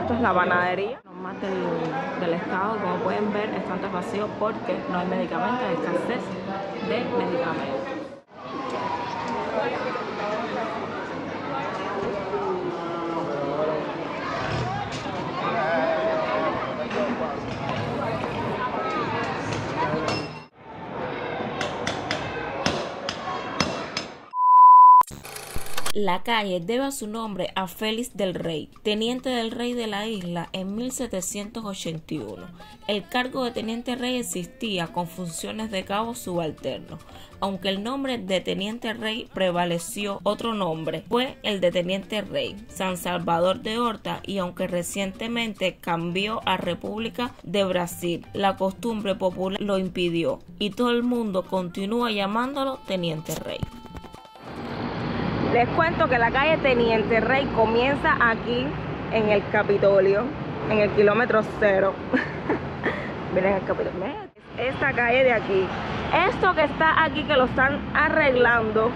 esto es la panadería. Más del estado, como pueden ver, está antes vacío porque no hay medicamentos, hay escasez de medicamentos. La calle debe su nombre a Félix del Rey, teniente del rey de la isla en 1781. El cargo de teniente rey existía con funciones de cabo subalterno. Aunque el nombre de teniente rey prevaleció, otro nombre fue el de teniente rey, San Salvador de Horta, y aunque recientemente cambió a República de Brasil, la costumbre popular lo impidió y todo el mundo continúa llamándolo teniente rey. Les cuento que la calle Teniente Rey comienza aquí en el Capitolio, en el kilómetro 0. Miren el Capitolio. Esta calle de aquí. Esto que está aquí, que lo están arreglando,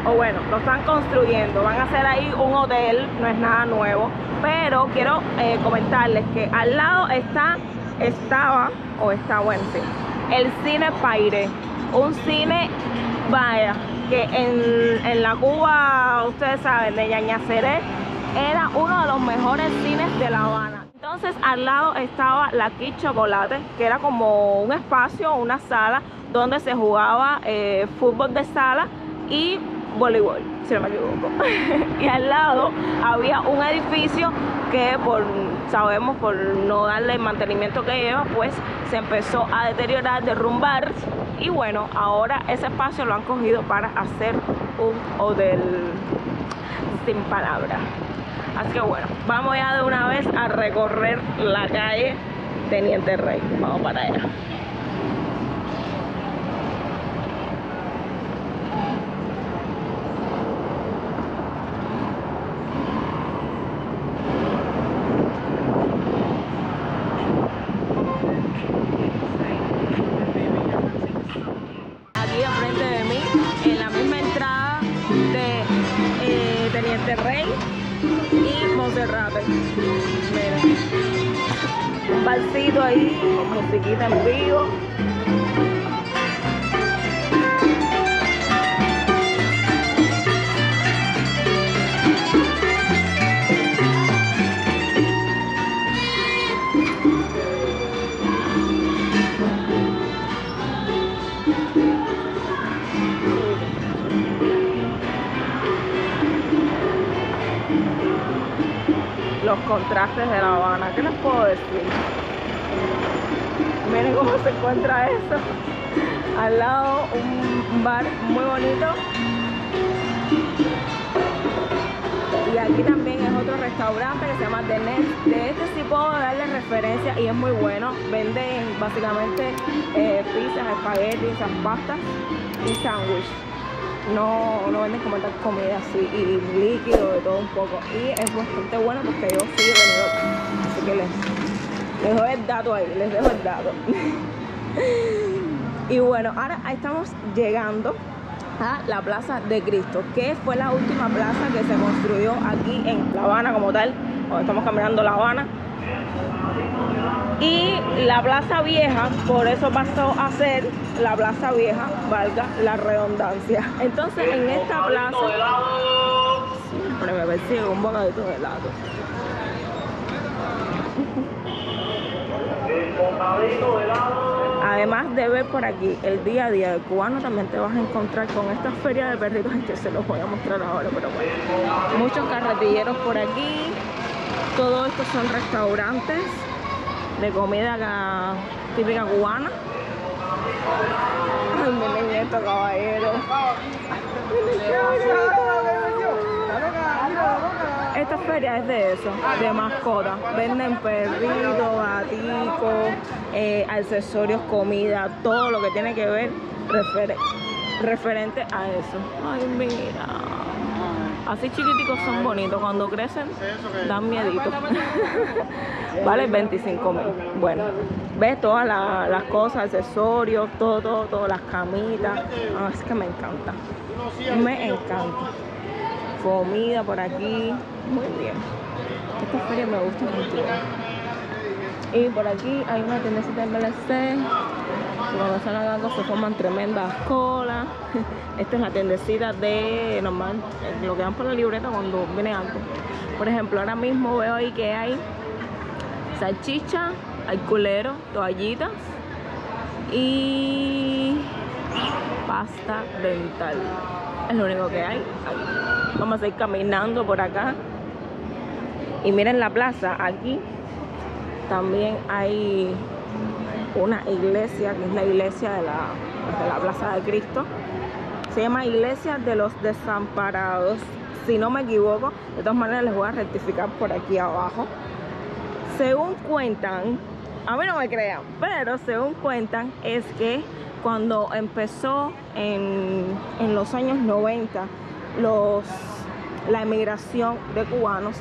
o bueno, lo están construyendo. Van a hacer ahí un hotel, no es nada nuevo. Pero quiero comentarles que al lado está el Cine Paire. Un cine, vaya, que en la Cuba, ustedes saben, de Yañaceré, era uno de los mejores cines de La Habana. Entonces al lado estaba la Kid Chocolate, que era como un espacio, una sala donde se jugaba fútbol de sala y voleibol, si no me equivoco. Y al lado había un edificio que sabemos por no darle el mantenimiento que lleva, pues se empezó a deteriorar, derrumbar. Y bueno, ahora ese espacio lo han cogido para hacer un hotel, sin palabras. Así que bueno, vamos ya de una vez a recorrer la calle Teniente Rey. Vamos para allá. Rey y Monserrate. Miren, un barcito ahí con musiquita en vivo. Los contrastes de La Habana, ¿qué les puedo decir? Miren cómo se encuentra eso. Al lado un bar muy bonito. Y aquí también es otro restaurante que se llama The Net. De este sí puedo darle referencia y es muy bueno. Venden básicamente pizzas, espaguetis, pastas y sándwich. No venden como tal comida así y líquido, de todo un poco. Y es bastante bueno porque yo sí he venido. Así que les doy el dato ahí, les dejo el dato. Y bueno, ahora estamos llegando a la Plaza de Cristo, que fue la última plaza que se construyó aquí en La Habana como tal, cuando estamos caminando La Habana. Y la Plaza Vieja, por eso pasó a ser la Plaza Vieja, valga la redundancia. Entonces en esta plaza siempre me persigue un bocadito de helado. Además de ver por aquí el día a día del cubano, también te vas a encontrar con esta feria de perritos que se los voy a mostrar ahora, pero bueno, muchos carretilleros por aquí. Todo esto son restaurantes de comida típica cubana. Ay, miren esto, caballero. Esta feria es de eso, de mascotas. Venden perritos, gaticos, accesorios, comida, todo lo que tiene que ver referente a eso. Ay, mira. Así chiquiticos son bonitos, cuando crecen dan miedito. Vale 25.000. Bueno, ves todas las cosas, accesorios, todo, las camitas. Ah, es que me encanta. Me encanta. Comida por aquí, muy bien. Esta feria me gusta mucho. Y por aquí hay una tiendecita de MLC. Cuando salen algo se forman tremendas colas. Esta es la tiendecita de normal, lo que dan por la libreta cuando viene algo. Por ejemplo, ahora mismo veo ahí que hay salchicha, hay culero, toallitas y pasta dental. Es lo único que hay aquí. Vamos a ir caminando por acá. Y miren la plaza, aquí también hay una iglesia, que es la iglesia de la Plaza de Cristo. Se llama Iglesia de los Desamparados, si no me equivoco. De todas maneras les voy a rectificar por aquí abajo. Según cuentan, a mí no me crean, pero según cuentan es que cuando empezó en los años 90 la emigración de cubanos,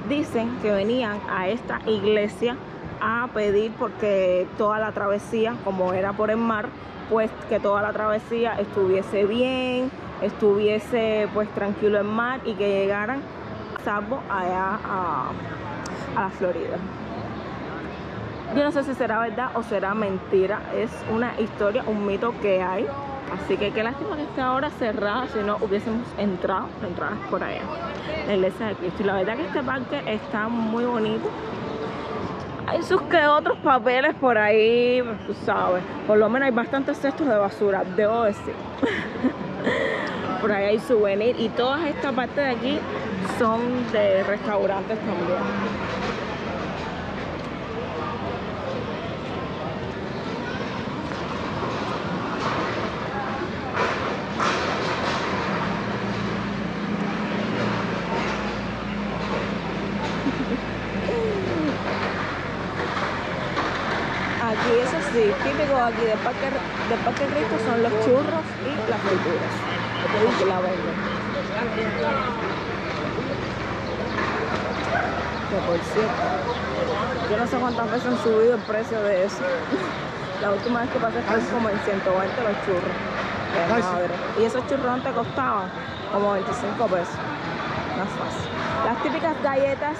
dicen que venían a esta iglesia a pedir porque toda la travesía, como era por el mar, pues que toda la travesía estuviese bien, estuviese pues tranquilo el mar y que llegaran salvo allá a la Florida. Yo no sé si será verdad o será mentira, es una historia, un mito que hay. Así que qué lástima que esté ahora cerrada, si no hubiésemos entrado, la entrada es por allá, la iglesia de Cristo. Y la verdad que este parque está muy bonito. Hay sus que otros papeles por ahí, tú sabes. Por lo menos hay bastantes cestos de basura, debo decir. Por ahí hay souvenirs y todas estas partes de aquí son de restaurantes también. Aquí eso sí, típico aquí del Parque Cristo son los churros y las frituras. Que la venden. Que por cierto, yo no sé cuántas veces han subido el precio de eso. La última vez que pasé fue como en 120 los churros. Qué madre. Y esos churros antes costaban como 25 pesos. No es fácil. Las típicas galletas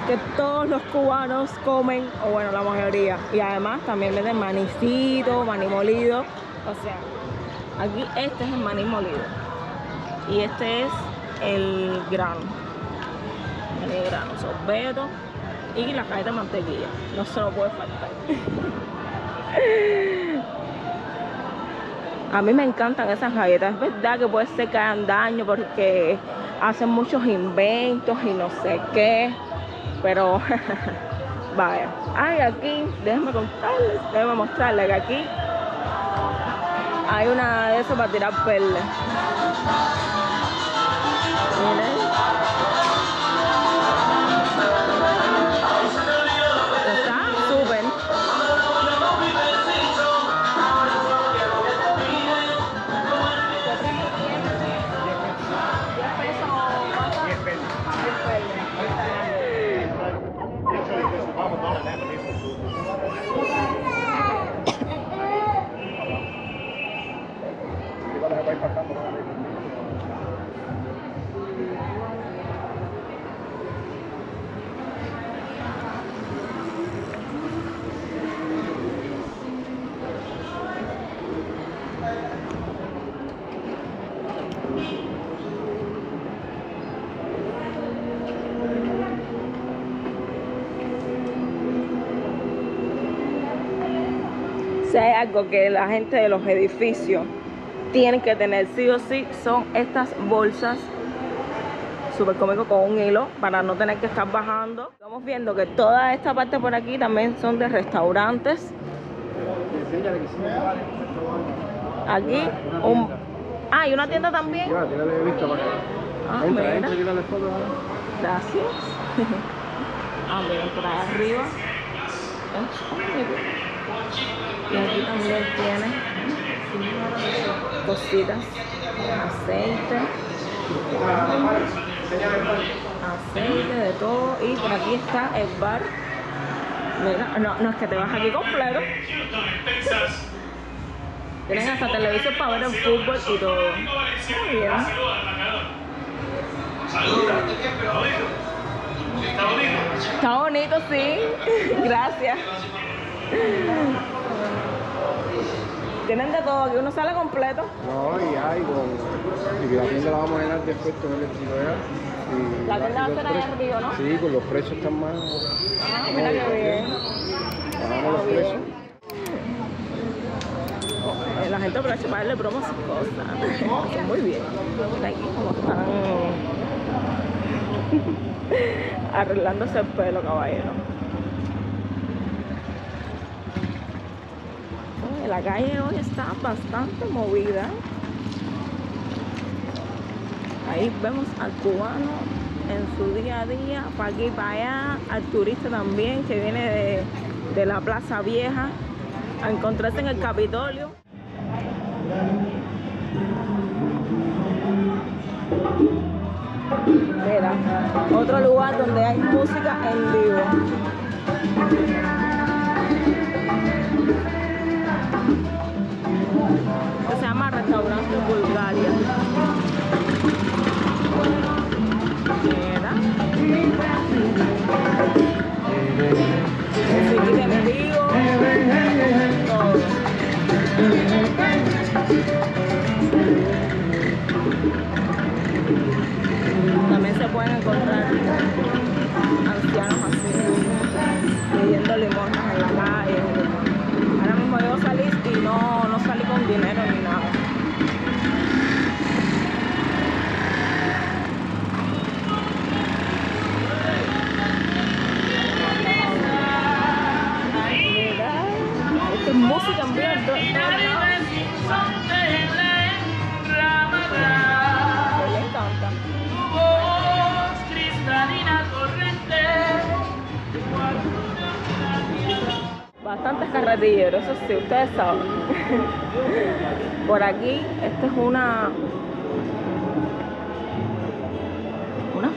que todos los cubanos comen, o bueno, la mayoría. Y además también venden manicito, maní molido. O sea, aquí este es el maní molido. Y este es el grano. El grano, sorbeto y la cajeta de mantequilla. No se lo puede faltar. A mí me encantan esas galletas. Es verdad que puede ser que hagan daño porque hacen muchos inventos y no sé qué. Pero vaya, ay, aquí, déjenme mostrarles que aquí hay una de esas para tirar perlas. Miren, está súper. Si hay algo que la gente de los edificios tienen que tener sí o sí, son estas bolsas súper cómico con un hilo para no tener que estar bajando. Estamos viendo que toda esta parte por aquí también son de restaurantes. Aquí hay una tienda también. Mira. Gracias. Miren por ahí arriba. Y aquí también tiene cositas, aceite de todo. Y por aquí está el bar. Mira, no es que te vas aquí completo. Tienen hasta televisor para ver el fútbol y todo. Muy bien. Está bonito, sí. Gracias. Tienen de todo, aquí uno sale completo. No, y la tienda la vamos a llenar después con el estilo ya. La tienda va a ser allá arriba, ¿no? Sí, con los precios están más. Mira qué bien. Bajamos los precios. La gente aprovecha para darle bromas a sus cosas. Hacen muy bien. Aquí como están arreglándose el pelo, caballero. La calle hoy está bastante movida. Ahí vemos al cubano en su día a día, para aquí y para allá, al turista también que viene de la Plaza Vieja a encontrarse en el Capitolio. Mira, otro lugar donde hay música en vivo. Que se llama Restaurante Bulgaria. Mira. Musiquita en vivo. Todo. También se pueden encontrar ancianos así, pidiendo limosnas en la calle. Ahora mismo yo salí y no salí con dinero ni nada. Mira, esta es música en vivo. Bastantes carretilleros, eso sí, ustedes saben. Por aquí, esta es una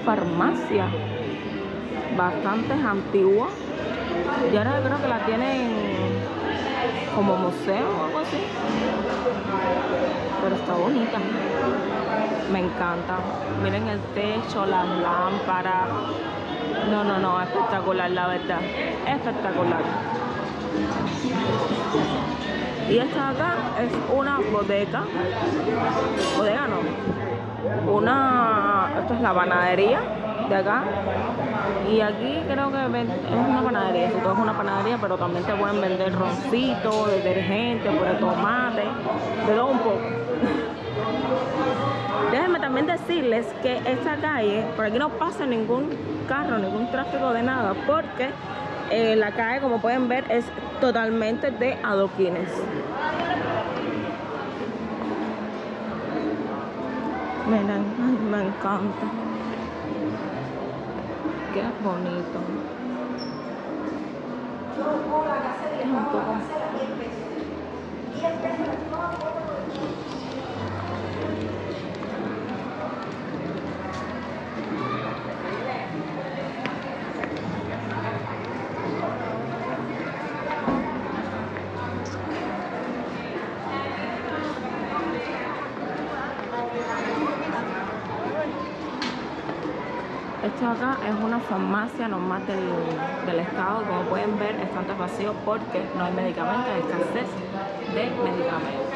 farmacia bastante antigua. Y ahora creo que la tienen como museo o algo así. Pero está bonita. Me encanta. Miren el techo, las lámparas. No, espectacular, la verdad. Espectacular. Y esta de acá es una bodega. Bodega no. Esto es la panadería de acá. Y aquí creo que es una panadería. Esto es una panadería, pero también te pueden vender roncito, detergente, puré de tomate, de todo un poco. Déjenme también decirles que esta calle, por aquí no pasa ningún carro, ningún tráfico de nada, porque la calle, como pueden ver, es totalmente de adoquines. Miren, ay, me encanta. Qué bonito. Es un poco... Esto acá es una farmacia normal del estado. Como pueden ver, está tan vacío porque no hay medicamentos, hay escasez de medicamentos.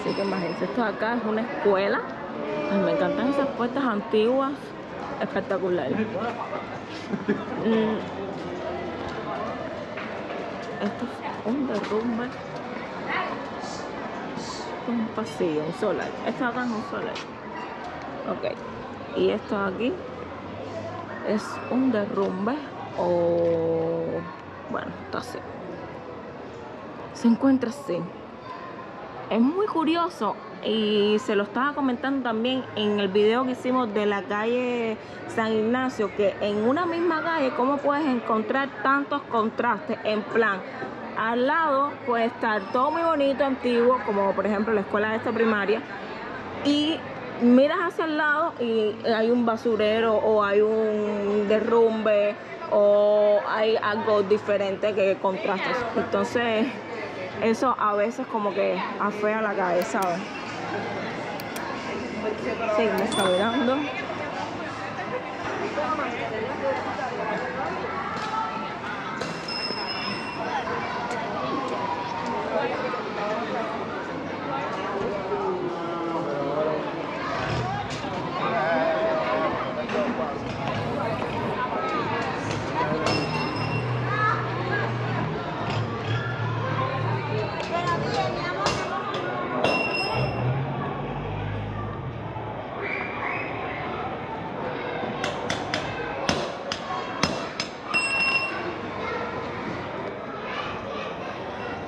Así que imagínense, esto acá es una escuela. Ay, me encantan esas puertas antiguas, espectaculares. Esto es un derrumbe. Esto es un pasillo, un solar. Esto acá es un solar. Ok. Y esto aquí es un derrumbe o... bueno, está así. Se encuentra así. Es muy curioso y se lo estaba comentando también en el video que hicimos de la calle San Ignacio, que en una misma calle, ¿cómo puedes encontrar tantos contrastes? En plan, al lado puede estar todo muy bonito, antiguo, como por ejemplo la escuela esta primaria, y miras hacia el lado y hay un basurero o hay un derrumbe o hay algo diferente que contrasta. Entonces eso a veces como que afea la cabeza, ¿sabes? Sí, me está mirando.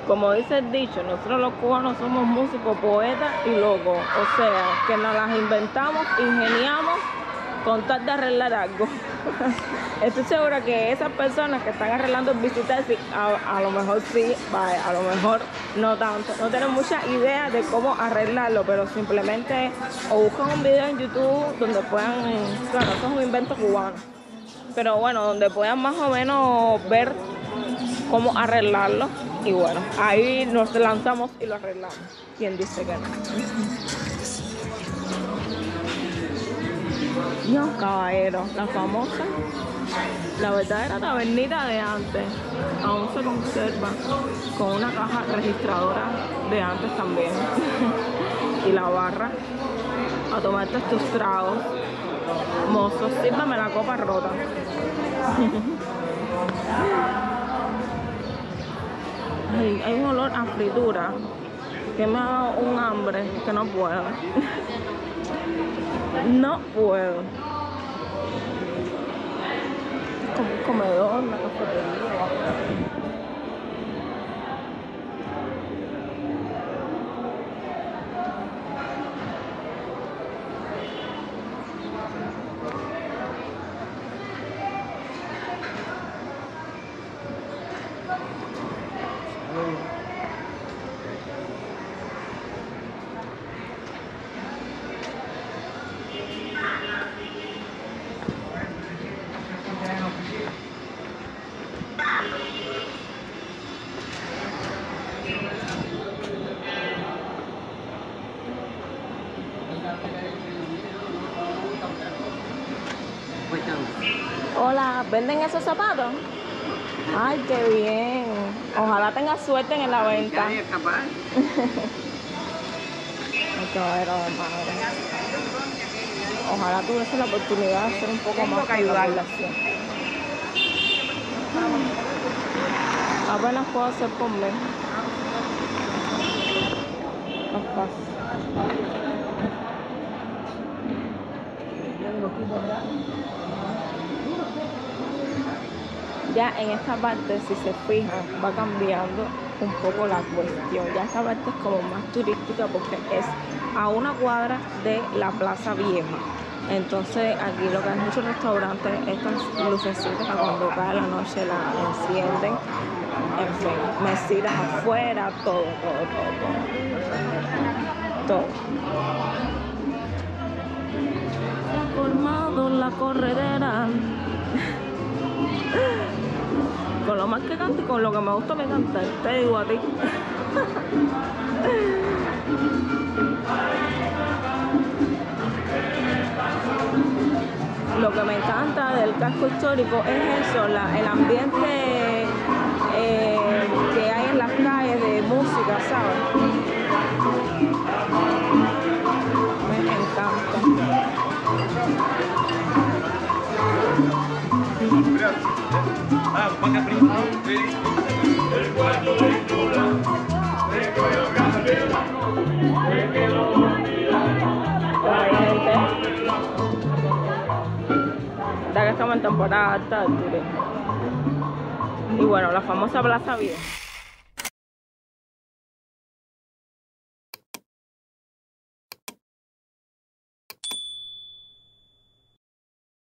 Como dice el dicho, nosotros los cubanos somos músicos, poetas y locos. O sea, que nos las inventamos, ingeniamos con tal de arreglar algo. Estoy segura que esas personas que están arreglando el Visitaxi, a lo mejor sí, vaya, a lo mejor no tanto. No tienen mucha idea de cómo arreglarlo, pero simplemente o buscan un video en YouTube donde puedan, claro, esto es un invento cubano, pero bueno, donde puedan más o menos ver cómo arreglarlo. Y bueno, ahí nos lanzamos y lo arreglamos. ¿Quién dice que no? No, caballero, la famosa, la verdadera tabernita de antes, aún se conserva con una caja registradora de antes también. Y la barra, a tomarte tus tragos. Mozo, sírvame la copa rota. Ay, hay un olor a fritura que me ha dado un hambre que no puedo. No puedo. Como un comedor, una cafetería. Hola, ¿venden esos zapatos? Ay, qué bien. Ojalá tengas suerte en la venta. Ay, qué bueno, madre. Ojalá tuviese la oportunidad de hacer un poco más con la población. Apenas puedo hacer por mí. No es fácil. Ya en esta parte, si se fijan, va cambiando un poco la cuestión. Ya esta parte es como más turística porque es a una cuadra de la Plaza Vieja. Entonces aquí lo que hay muchos restaurantes, estas lucecitas cuando cae la noche la encienden. En fin, mesitas afuera, todo. Se ha formado la corredera. Con lo más que canto y con lo que me gusta me cantar, te digo a ti. Lo que me encanta del casco histórico es eso, el ambiente que hay en las calles de música, ¿sabes? Me encanta. Ya que estamos en temporada alta del turismo. Y bueno, la famosa Plaza Vieja.